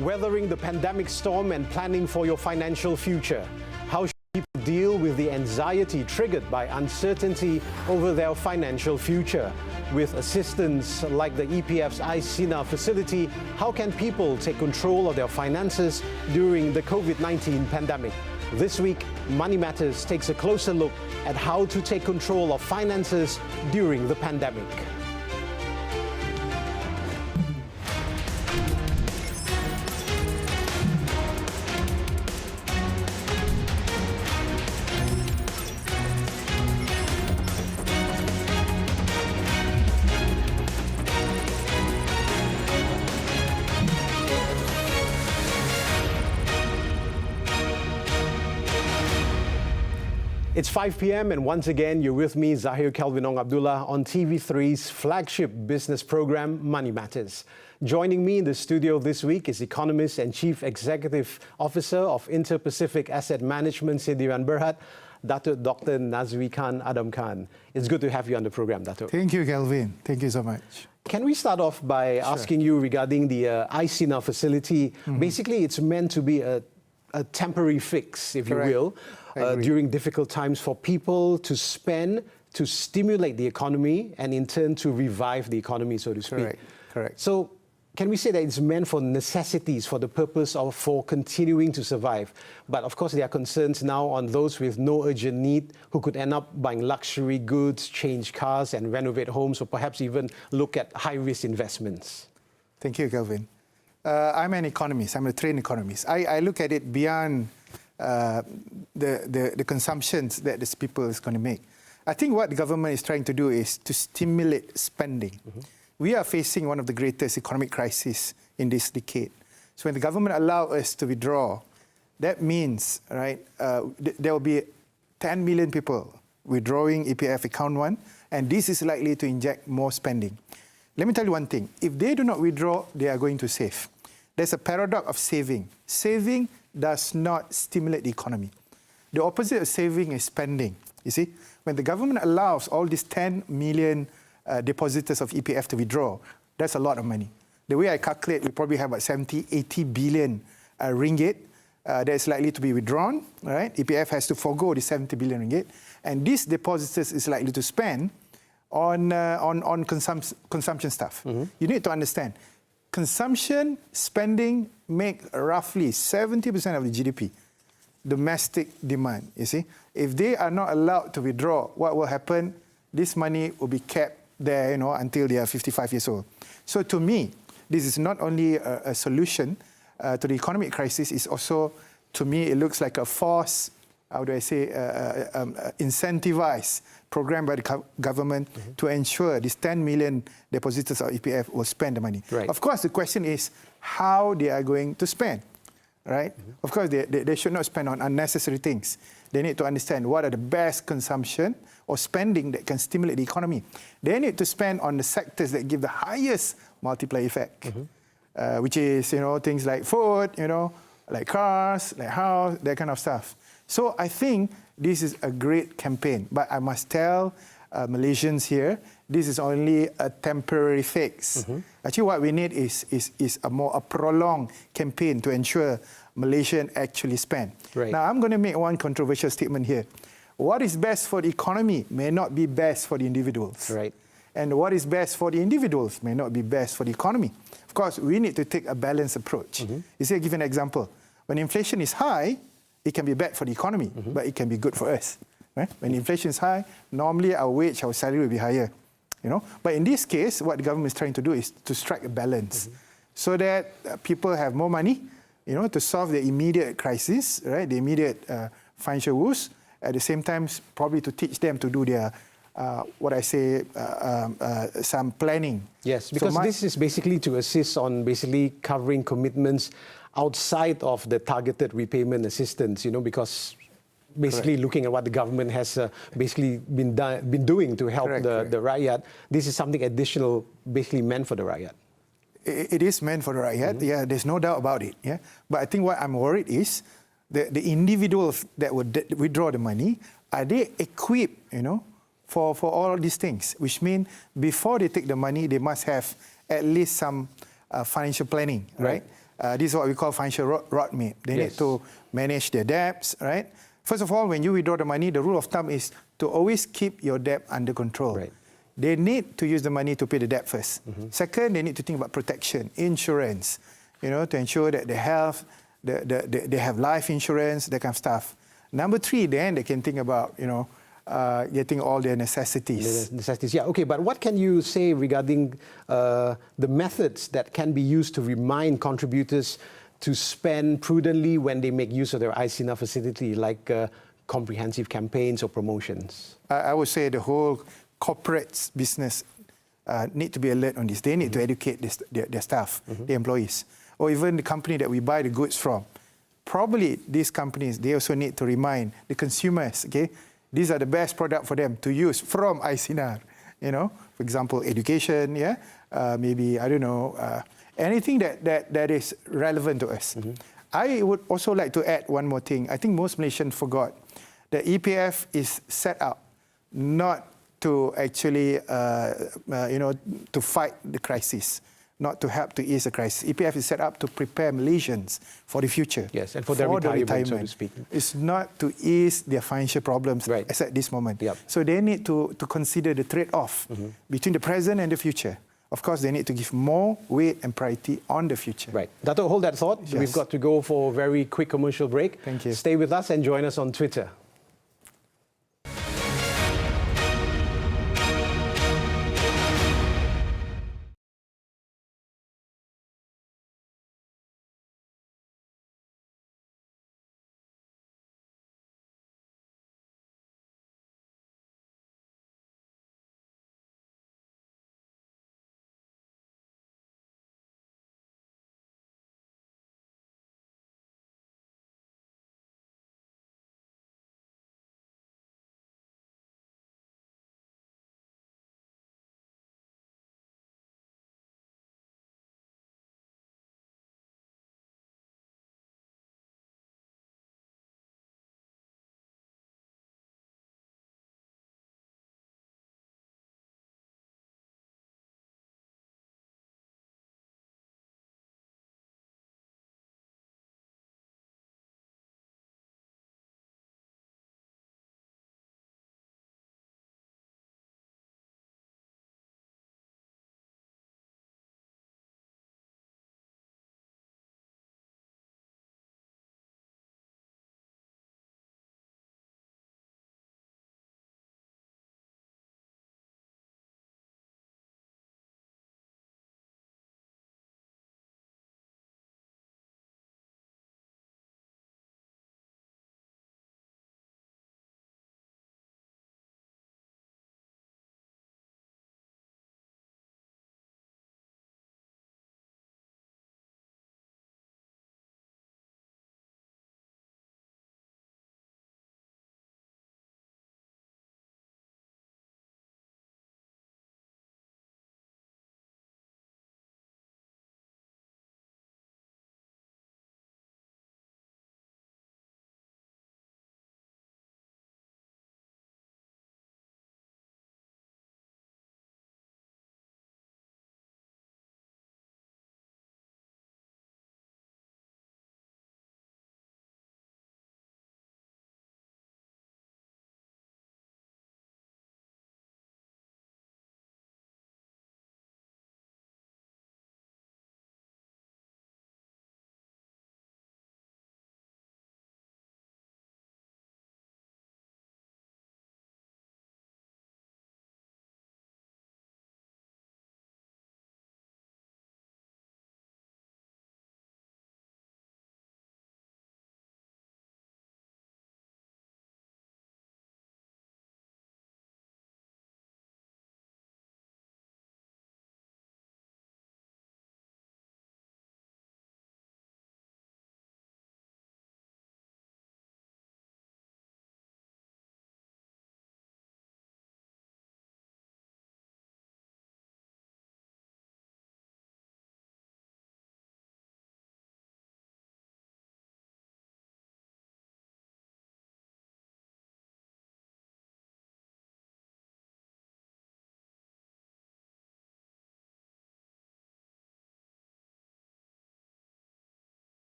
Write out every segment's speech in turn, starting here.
Weathering the pandemic storm and planning for your financial future. How should people deal with the anxiety triggered by uncertainty over their financial future? With assistance like the EPF's i-Sinar Facility, how can people take control of their finances during the COVID-19 pandemic? This week, Money Matters takes a closer look at how to take control of finances during the pandemic. It's 5 p.m. and once again, you're with me, Kelvin Ong Abdullah, on TV3's flagship business program, Money Matters. Joining me in the studio this week is economist and Chief Executive Officer of Inter-Pacific Asset Management, Sdn Bhd, Datuk Dr. Nazri Khan Adam Khan. It's good to have you on the program, Datuk. Thank you, Kelvin. Thank you so much. Can we start off by asking you regarding the i-Sinar facility? Basically, it's meant to be a temporary fix, if Correct. you will, during difficult times for people to spend, to stimulate the economy, and in turn to revive the economy, so to speak. Correct. So, can we say that it's meant for necessities, for the purpose of for continuing to survive? But of course, there are concerns now on those with no urgent need who could end up buying luxury goods, change cars, and renovate homes, or perhaps even look at high-risk investments. Thank you, Kelvin. I'm an economist. I'm a trained economist. I look at it beyond the consumptions that these people is going to make. I think what the government is trying to do is to stimulate spending. We are facing one of the greatest economic crises in this decade. So when the government allows us to withdraw, that means, right, there will be 10 million people withdrawing EPF account 1, and this is likely to inject more spending. Let me tell you one thing. If they do not withdraw, they are going to save. There's a paradox of saving. Saving does not stimulate the economy. The opposite of saving is spending. You see, when the government allows all these 10 million depositors of EPF to withdraw, that's a lot of money. The way I calculate, we probably have about 70, 80 billion ringgit that is likely to be withdrawn. Right? EPF has to forego the 70 billion ringgit, and these depositors is likely to spend on consumption stuff. You need to understand, consumption spending make roughly 70% of the GDP, domestic demand, you see. If they are not allowed to withdraw, what will happen? This money will be kept there, until they are 55 years old. So to me, this is not only a solution to the economic crisis, it's also, to me, it looks like a forced, how do I say, incentivized program by the government to ensure these 10 million depositors of EPF will spend the money. Right. Of course, the question is how they are going to spend, right? Of course, they should not spend on unnecessary things. They need to understand what are the best consumption or spending that can stimulate the economy. They need to spend on the sectors that give the highest multiplier effect, which is, things like food, like cars, like house, that kind of stuff. So I think this is a great campaign, but I must tell Malaysians here, this is only a temporary fix. Actually, what we need is a prolonged campaign to ensure Malaysians actually spend. Right. Now, I'm going to make one controversial statement here. What is best for the economy may not be best for the individuals. Right. And what is best for the individuals may not be best for the economy. Of course, we need to take a balanced approach. You see, I'll give you an example. When inflation is high, it can be bad for the economy, but it can be good for us. Right? When inflation is high, normally our wage, our salary will be higher. But in this case, what the government is trying to do is to strike a balance so that people have more money, to solve the immediate crisis, right? The immediate financial woes. At the same time, probably to teach them to do their, some planning. Yes, because this is basically to assist on basically covering commitments outside of the targeted repayment assistance, because basically looking at what the government has basically been doing to help the rakyat, this is something additional basically meant for the rakyat. It is meant for the rakyat, yeah, there's no doubt about it. Yeah, but I think what I'm worried is the individuals that would withdraw the money, are they equipped, for all these things? Which means before they take the money, they must have at least some financial planning, right? This is what we call financial roadmap. They need Yes. to manage their debts, right? First of all, when you withdraw the money, the rule of thumb is to always keep your debt under control. Right. They need to use the money to pay the debt first. Second, they need to think about protection, insurance, to ensure that they have they have life insurance, that kind of stuff. Number three, then they can think about getting all their necessities. The necessities, yeah. Okay, but what can you say regarding the methods that can be used to remind contributors to spend prudently when they make use of their i-Sinar facility, like comprehensive campaigns or promotions? I would say the whole corporate business need to be alert on this. They need to educate their staff, their employees, or even the company that we buy the goods from. Probably these companies, they also need to remind the consumers, okay, these are the best product for them to use from i-Sinar. For example, education, yeah, maybe, I don't know, anything that is relevant to us. I would also like to add one more thing. I think most Malaysians forgot that EPF is set up not to actually, to fight the crisis, not to help to ease the crisis. EPF is set up to prepare Malaysians for the future. Yes, and for their retirement, so to speak. It's not to ease their financial problems as at this moment. Yep. So they need to consider the trade-off between the present and the future. Of course, they need to give more weight and priority on the future. Right. Dato', hold that thought. Yes. We've got to go for a very quick commercial break. Thank you. Stay with us and join us on Twitter.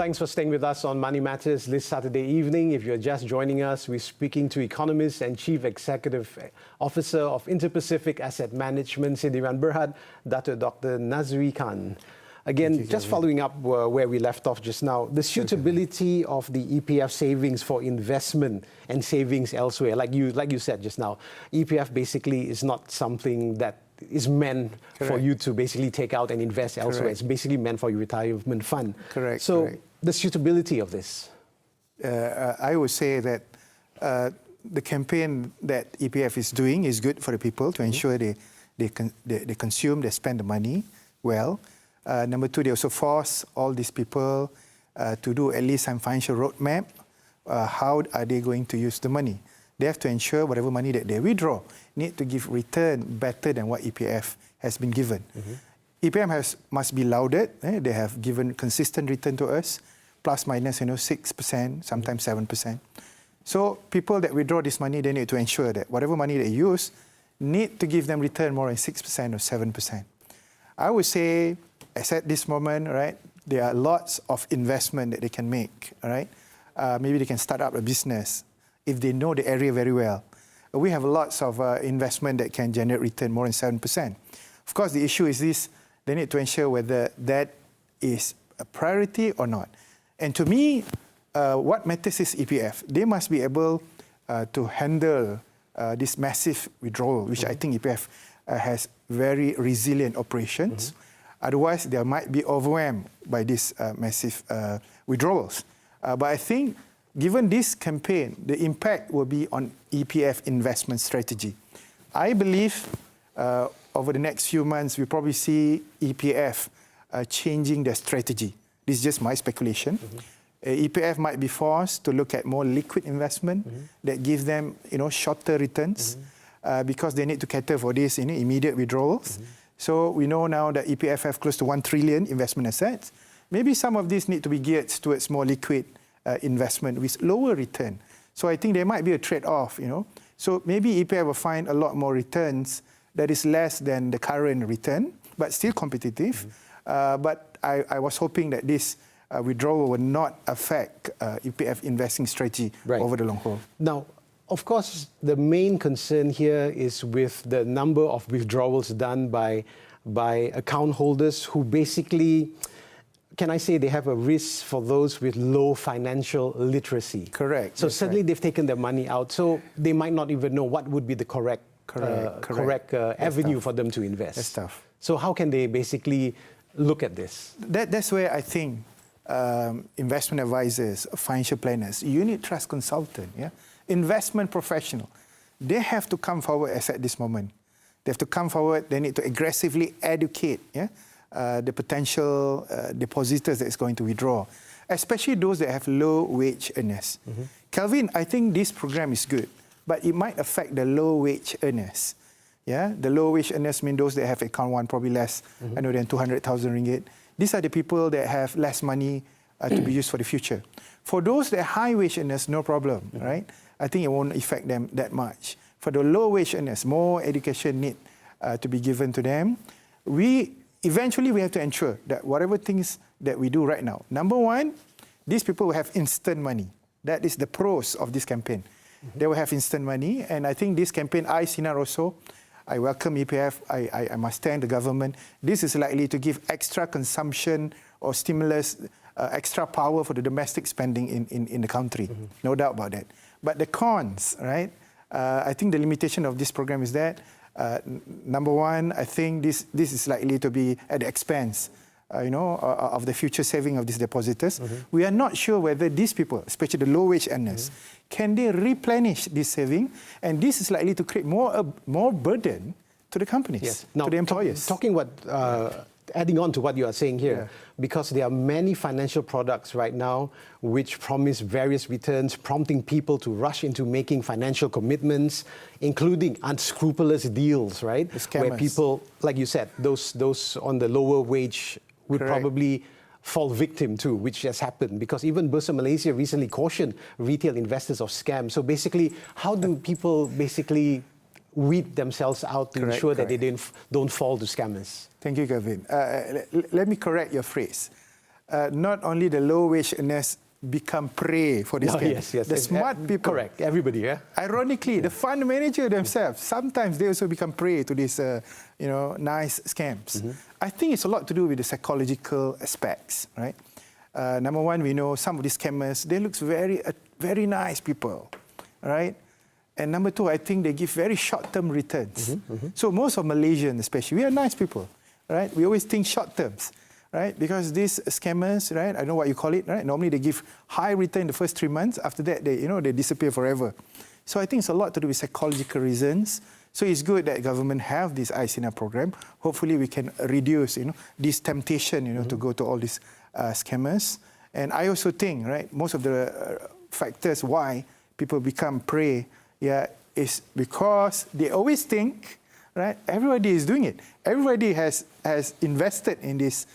Thanks for staying with us on Money Matters this Saturday evening. If you're just joining us, we're speaking to economist and Chief Executive Officer of Inter-Pacific Asset Management, Sdn Berhad, Datuk Dr. Nazri Khan. Again, just following up where we left off just now, the suitability of the EPF savings for investment and savings elsewhere, like you said just now, EPF basically is not something that is meant for you to basically take out and invest elsewhere. It's basically meant for your retirement fund. So the suitability of this? I would say that the campaign that EPF is doing is good for the people to ensure they consume, they spend the money well. Number two, they also force all these people to do at least some financial roadmap. How are they going to use the money? They have to ensure whatever money that they withdraw need to give return better than what EPF has been given. EPF must be lauded. They have given consistent return to us, plus minus 6%, sometimes 7%. So people that withdraw this money, they need to ensure that whatever money they use need to give them return more than 6% or 7%. I would say, as at this moment, right, there are lots of investment that they can make. All right, maybe they can start up a business if they know the area very well. We have lots of investment that can generate return more than 7%. Of course, the issue is this: they need to ensure whether that is a priority or not. And to me, what matters is EPF. They must be able to handle this massive withdrawal, which I think EPF has very resilient operations. Otherwise, they might be overwhelmed by these massive withdrawals. But I think, given this campaign, the impact will be on EPF investment strategy. I believe over the next few months, we'll probably see EPF changing their strategy. This is just my speculation. EPF might be forced to look at more liquid investment that gives them, shorter returns because they need to cater for this immediate withdrawals. So we know now that EPF have close to 1 trillion investment assets. Maybe some of these need to be geared towards more liquid investment with lower return. So I think there might be a trade-off, So maybe EPF will find a lot more returns that is less than the current return, but still competitive. But I was hoping that this withdrawal will not affect EPF investing strategy over the long haul. Now, of course, the main concern here is with the number of withdrawals done by account holders who basically, can I say, they have a risk for those with low financial literacy. Correct. So suddenly they've taken their money out, so they might not even know what would be the correct avenue for them to invest. That's tough. So how can they basically look at this? That's where I think investment advisors, financial planners, unit trust consultant, investment professional, they have to come forward as at this moment. They have to come forward. They need to aggressively educate the potential depositors that is going to withdraw, especially those that have low wage earners. Kelvin, I think this program is good, but it might affect the low wage earners. The low wage earners mean those that have account one probably less, than 200,000 ringgit. These are the people that have less money to be used for the future. For those that are high wage earners, no problem, right? I think it won't affect them that much. For the low wage earners, more education need to be given to them. Eventually, we have to ensure that whatever things that we do right now, number one, these people will have instant money. That is the pros of this campaign. They will have instant money. And I think this campaign, i-Sinar also, I welcome EPF. I must thank the government. This is likely to give extra consumption or stimulus, extra power for the domestic spending in the country. No doubt about that. But the cons, right? I think the limitation of this program is that, number one, I think this is likely to be at the expense, of the future saving of these depositors. We are not sure whether these people, especially the low wage earners, can they replenish this saving, and this is likely to create more burden to the companies, to the employers. Adding on to what you are saying here, because there are many financial products right now which promise various returns, prompting people to rush into making financial commitments, including unscrupulous deals, right? Where people, like you said, those on the lower wage would probably fall victim to, which has happened, because even Bursa Malaysia recently cautioned retail investors of scams. So basically, how do people basically weed themselves out to ensure that they don't fall to scammers? Thank you, Kelvin. Let me correct your phrase. not only the low-wage earners become prey for this scam. Yes, yes. The smart people. Correct, everybody, yeah? Ironically, the fund manager themselves, sometimes they also become prey to these, nice scams. I think it's a lot to do with the psychological aspects, right? Number one, we know some of these scammers, they look very nice people, right? And number two, I think they give very short-term returns. So most of Malaysians especially, we are nice people, right? We always think short terms, right? Because these scammers, right? I don't know what you call it, right? Normally they give high return the first 3 months. After that, they disappear forever. So I think it's a lot to do with psychological reasons. So it's good that government have this i-Sinar program. Hopefully we can reduce, this temptation, to go to all these scammers. And I also think, right, most of the factors why people become prey, is because they always think, right, everybody is doing it. Everybody has invested in this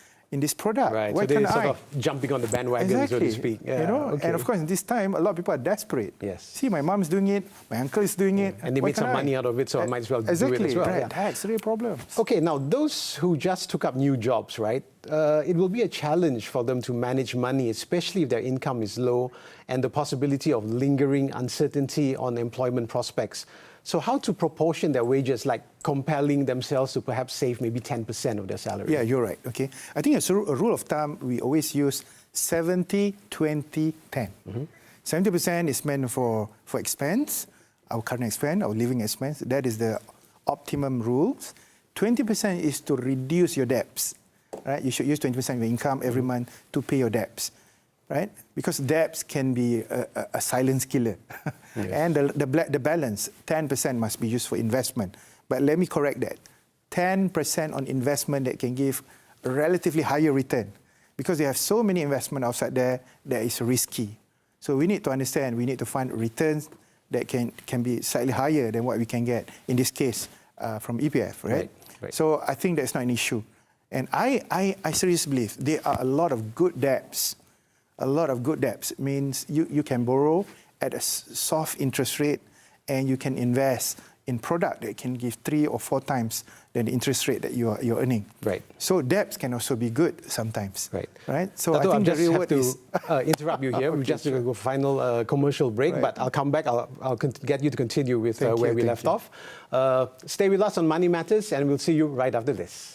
product. Right, Why so they're can't sort I? of jumping on the bandwagon, so to speak. Yeah, okay. And of course, in this time, a lot of people are desperate. Yes. See, my mom's doing it, my uncle is doing it. And they Why made some can't money out of it, so I might as well do it as well. Exactly, right. Yeah. That's really a problem. Okay, now those who just took up new jobs, right, it will be a challenge for them to manage money, especially if their income is low and the possibility of lingering uncertainty on employment prospects. So how to proportion their wages, like compelling themselves to perhaps save maybe 10% of their salary? Yeah, you're right. Okay, I think as a rule of thumb, we always use 70, 20, 10. 70% is meant for expense, our current expense, our living expense. That is the optimum rules. 20% is to reduce your debts. Right? You should use 20% of your income every month to pay your debts. Right? Because debts can be a silent killer. Yes. And the balance, 10% must be used for investment. But let me correct that. 10% on investment that can give a relatively higher return. Because they have so many investments outside there that is risky. So we need to understand, we need to find returns that can be slightly higher than what we can get, in this case, from EPF, right? Right. So I think that's not an issue. And I seriously believe there are a lot of good debts. A lot of good debts means you can borrow at a soft interest rate and you can invest in product that can give 3 or 4 times than the interest rate that you're earning. Right. So debts can also be good sometimes. Right. So Datuk, I think just the real have word to is interrupt you here. Okay, We've just sure. go for final commercial break, Right. but I'll come back. I'll get you to continue with Thank where you, we thank left you. off. Stay with us on Money Matters, and we'll see you right after this.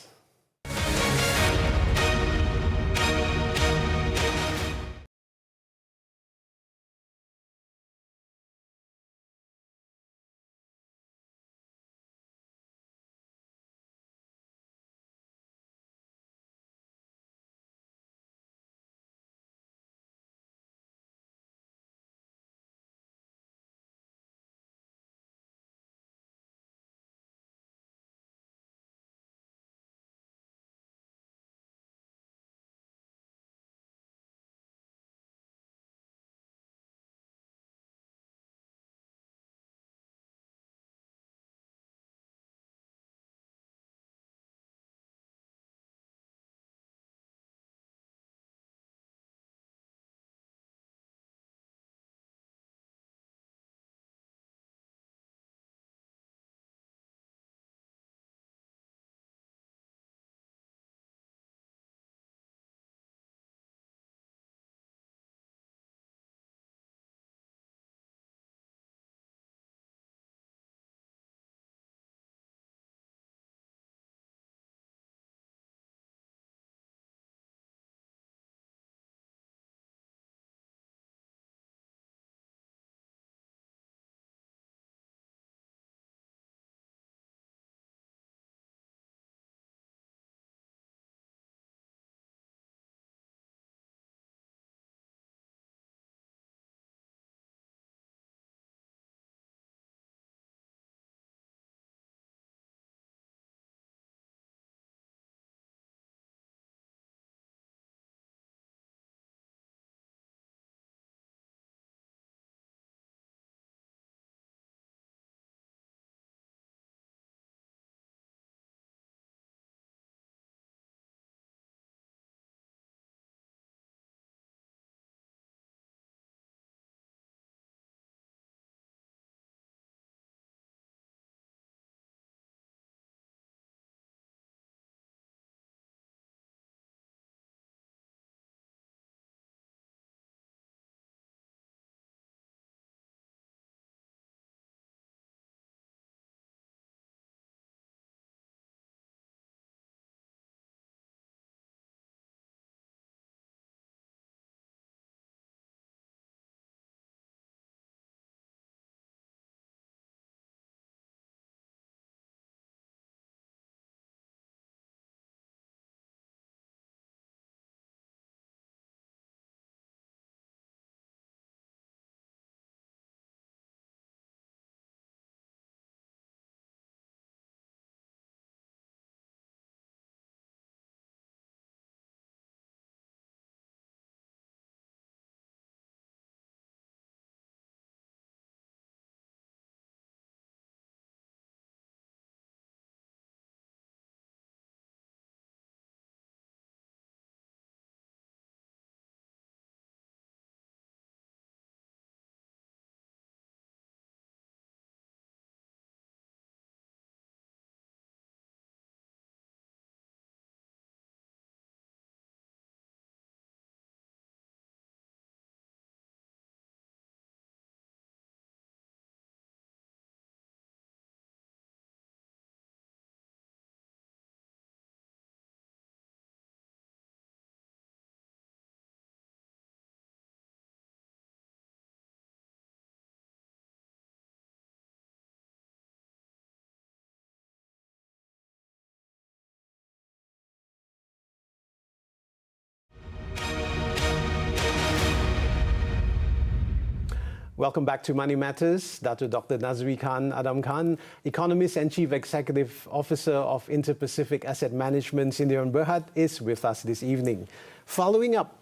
Welcome back to Money Matters. Datuk Dr. Nazri Khan Adam Khan, Economist and Chief Executive Officer of Inter-Pacific Asset Management, Sdn Berhad, is with us this evening. Following up,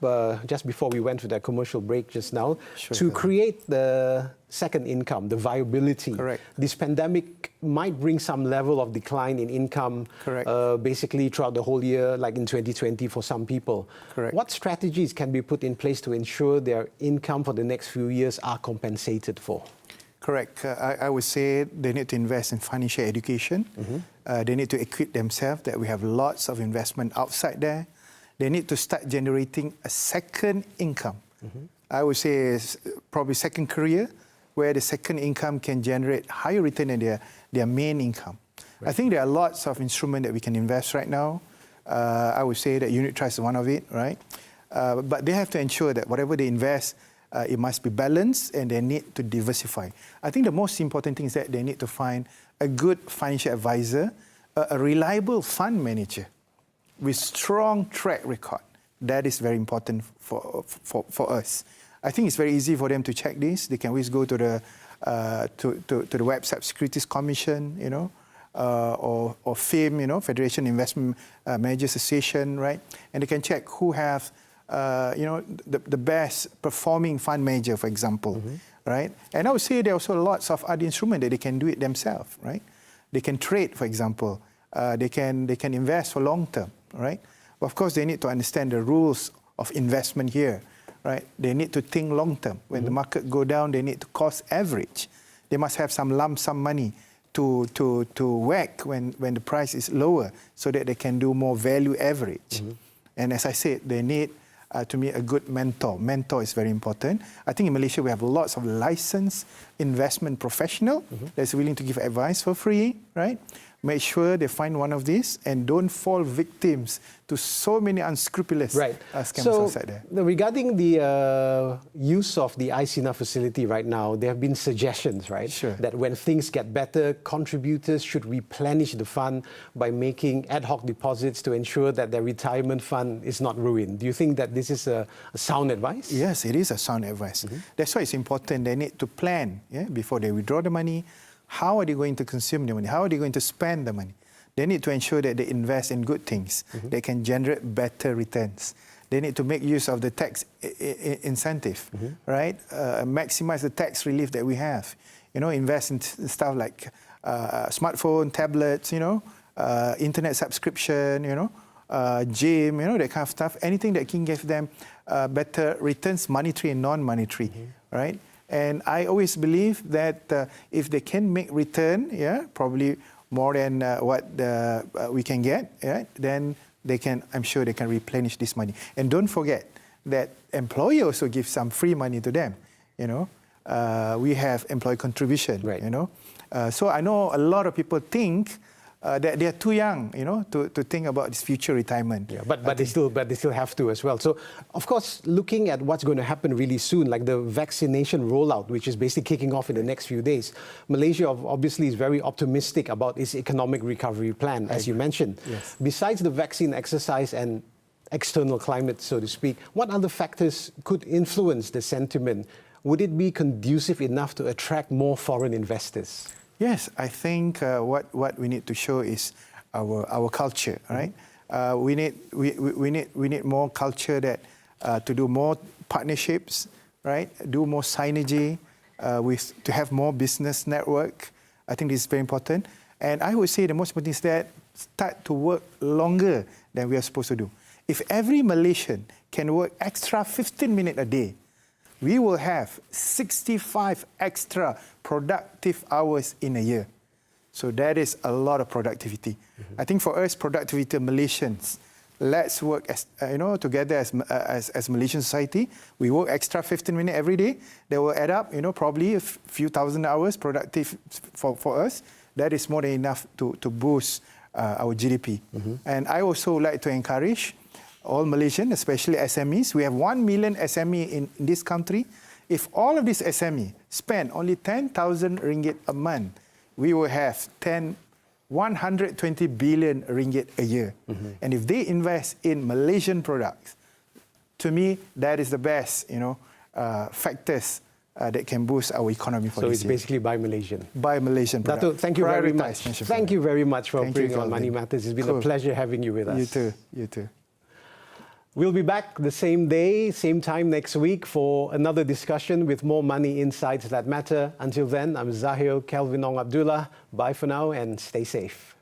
just before we went to that commercial break just now, to create the second income, the viability. Correct. This pandemic might bring some level of decline in income, basically throughout the whole year, like in 2020 for some people. Correct. What strategies can be put in place to ensure their income for the next few years are compensated for? Correct. I would say they need to invest in financial education. They need to equip themselves that we have lots of investment outside there. They need to start generating a second income. I would say probably second career, where the second income can generate higher return than their main income. I think there are lots of instruments that we can invest right now. I would say that unit trust is one of it, right? But they have to ensure that whatever they invest, it must be balanced and they need to diversify. I think the most important thing is that they need to find a good financial advisor, a reliable fund manager with strong track record. That is very important for us. I think it's very easy for them to check this. They can always go to the website Securities Commission, or FIM, Federation Investment Managers Association, right? And they can check who have, the best performing fund manager, for example, right? And I would say there are also lots of other instruments that they can do it themselves, right? They can trade, for example. They can invest for long term, right? But of course, they need to understand the rules of investment here, right? They need to think long term. When the market go down, they need to cost average. They must have some lump sum money to whack when the price is lower, so that they can do more value average. And as I said, they need, to me, a good mentor. Mentor is very important. I think in Malaysia, we have lots of licensed investment professional that's willing to give advice for free, right? Make sure they find one of these and don't fall victims to so many unscrupulous scams outside there. Regarding the use of the Icina facility right now, there have been suggestions, right? That when things get better, contributors should replenish the fund by making ad hoc deposits to ensure that their retirement fund is not ruined. Do you think that this is a sound advice? Yes, it is a sound advice. That's why it's important they need to plan before they withdraw the money. How are they going to consume the money? How are they going to spend the money? They need to ensure that they invest in good things that can generate better returns. They need to make use of the tax incentive, right? Maximize the tax relief that we have. Invest in stuff like smartphone, tablets, internet subscription, gym, that kind of stuff. Anything that can give them better returns, monetary and non-monetary, right? And I always believe that if they can make return, probably more than what we can get, then they can. I'm sure they can replenish this money. And don't forget that employer also gives some free money to them. We have employee contribution. So I know a lot of people think that they are too young, to think about this future retirement. But they still have to as well. So, of course, looking at what's going to happen really soon, like the vaccination rollout, which is basically kicking off in the next few days, Malaysia obviously is very optimistic about its economic recovery plan, as you mentioned. Besides the vaccine exercise and external climate, so to speak, what other factors could influence the sentiment? Would it be conducive enough to attract more foreign investors? Yes, I think what we need to show is our culture, right? We need more culture that to do more partnerships, right? Do more synergy, to have more business network. I think this is very important. And I would say the most important is that start to work longer than we are supposed to do. If every Malaysian can work extra 15 minutes a day, we will have 65 extra productive hours in a year. So that is a lot of productivity. I think for us, productivity Malaysians, let's work together as Malaysian society. We work extra 15 minutes every day. They will add up, probably a few thousand hours productive for us. That is more than enough to boost our GDP. And I also like to encourage all Malaysians, especially SMEs. We have 1 million SME in this country. If all of these SME spend only 10,000 ringgit a month, we will have 120 billion ringgit a year. And if they invest in Malaysian products, to me, that is the best, factors that can boost our economy for So this it's year. basically buy Malaysian. Buy Malaysian products. Datuk, thank you very much. Malaysian Thank you very much for Thank you, appearing on Money Kelvin. Matters. It's been Cool. a pleasure having you with us. You too. You too. We'll be back the same day, same time next week for another discussion with more money insights that matter. Until then, I'm Zahir Kelvin Ong Abdullah. Bye for now and stay safe.